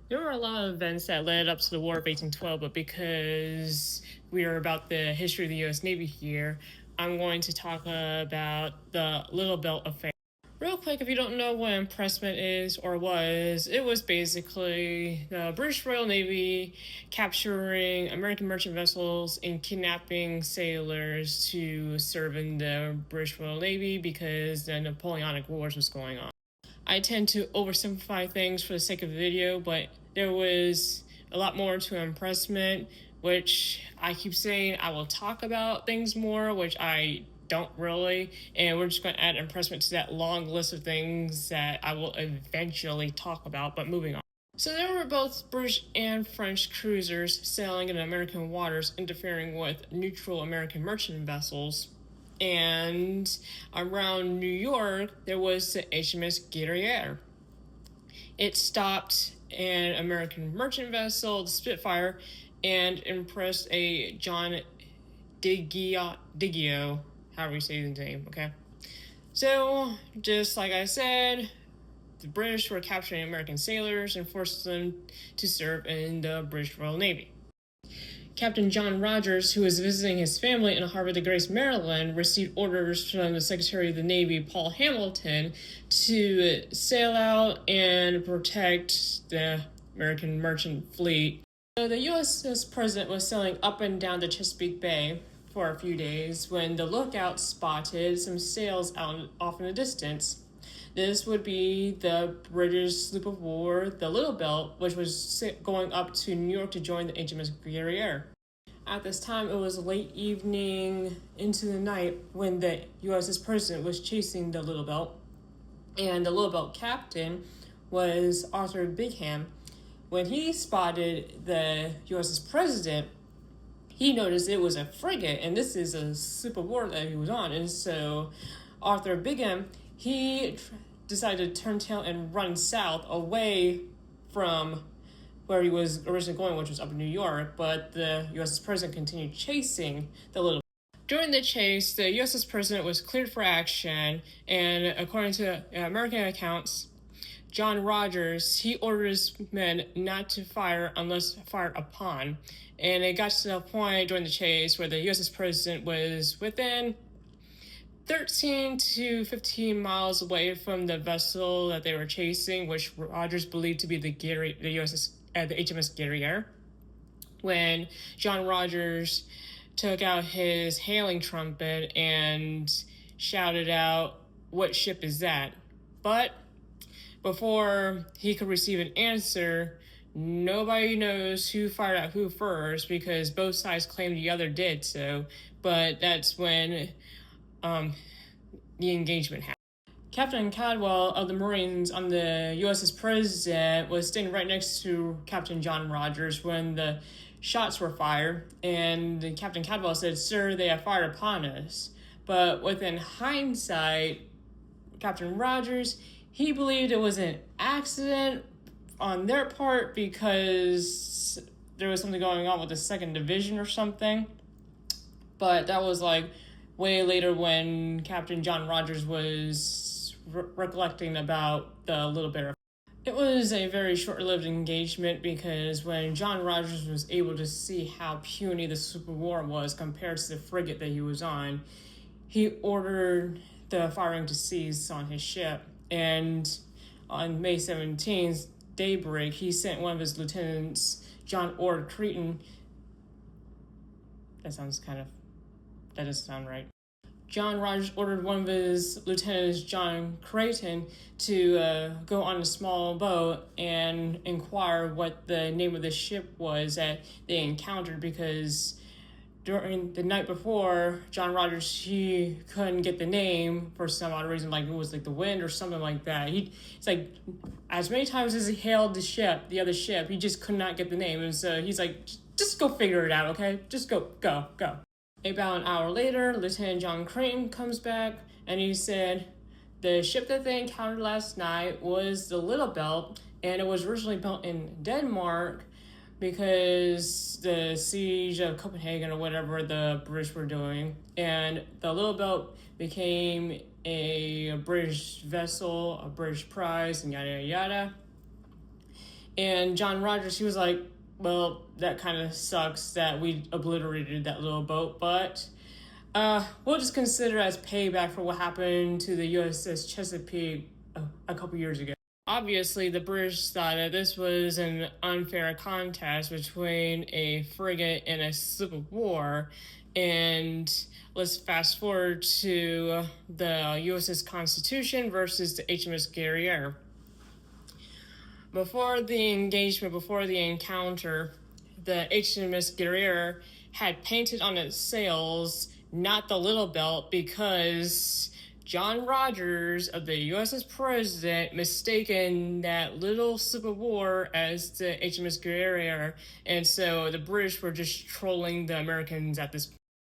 There were a lot of events that led up to the War of 1812, but because we are about the history of the U.S. Navy here, I'm going to talk about the Little Belt Affair. Real quick, if you don't know what impressment is or was, it was basically the British Royal Navy capturing American merchant vessels and kidnapping sailors to serve in the British Royal Navy because the Napoleonic Wars was going on. I tend to oversimplify things for the sake of the video, but there was a lot more to impressment, which I keep saying I will talk about things more, which I don't really, and we're just going to add impressment to that long list of things that I will eventually talk about, but moving on. So there were both British and French cruisers sailing in American waters, interfering with neutral American merchant vessels. And around New York, there was the HMS Guerriere. It stopped an American merchant vessel, the Spitfire, and impressed a John Diggio, however you say his name, okay? So, just like I said, the British were capturing American sailors and forced them to serve in the British Royal Navy. Captain John Rodgers, who was visiting his family in Harbor de Grace, Maryland, received orders from the Secretary of the Navy, Paul Hamilton, to sail out and protect the American merchant fleet. So the USS President was sailing up and down the Chesapeake Bay for a few days when the lookout spotted some sails out off in the distance. This would be the British sloop of war, the Little Belt, which was going up to New York to join the HMS Guerriere. At this time, it was late evening into the night when the USS President was chasing the Little Belt, and the Little Belt captain was Arthur Bingham. When he spotted the USS President, he noticed it was a frigate, and this is a sloop of war that he was on, and so Arthur Bingham, he decided to turn tail and run south away from where he was originally going, which was up in New York, but the USS President continued chasing the Little. During the chase, the USS President was cleared for action, and according to American accounts, John Rodgers, he ordered his men not to fire unless fired upon. And it got to the point during the chase where the USS President was within 13 to 15 miles away from the vessel that they were chasing, which Rodgers believed to be the HMS Guerriere, when John Rodgers took out his hailing trumpet and shouted out, "What ship is that?" But before he could receive an answer, nobody knows who fired at who first because both sides claimed the other did so, but that's when the engagement happened. Captain Cadwell of the Marines on the USS President was standing right next to Captain John Rodgers when the shots were fired, and Captain Cadwell said, "Sir, they have fired upon us." But within hindsight, Captain Rodgers, he believed it was an accident on their part because there was something going on with the 2nd Division or something. But that was like way later when Captain John Rodgers was recollecting about the Little Bear. It was a very short-lived engagement because when John Rodgers was able to see how puny the sloop of war was compared to the frigate that he was on, he ordered the firing to cease on his ship. And on May 17th, daybreak, he sent one of his lieutenants, John Ord Cretan. That doesn't sound right. John Rodgers ordered one of his lieutenants, John Creighton, to go on a small boat and inquire what the name of the ship was that they encountered, because during the night before, John Rodgers, he couldn't get the name for some odd reason, like it was like the wind or something like that. It's like, as many times as he hailed the other ship, he just could not get the name. And so he's like, just go figure it out, okay? Just go. About an hour later, Lieutenant John Creighton comes back and he said, the ship that they encountered last night was the Little Belt, and it was originally built in Denmark because the siege of Copenhagen or whatever the British were doing, and the Little Belt became a British vessel, a British prize, and yada yada. And John Rodgers, he was like, well, that kind of sucks that we obliterated that little boat, but we'll just consider as payback for what happened to the USS Chesapeake a couple years ago. Obviously, the British thought that this was an unfair contest between a frigate and a sloop of war. And let's fast forward to the USS Constitution versus the HMS Guerriere. Before the engagement, before the encounter, the HMS Guerriere had painted on its sails not the little belt because John Rodgers of the USS President mistaken that little sloop of war as the HMS Guerriere, and so the British were just trolling the Americans at this point.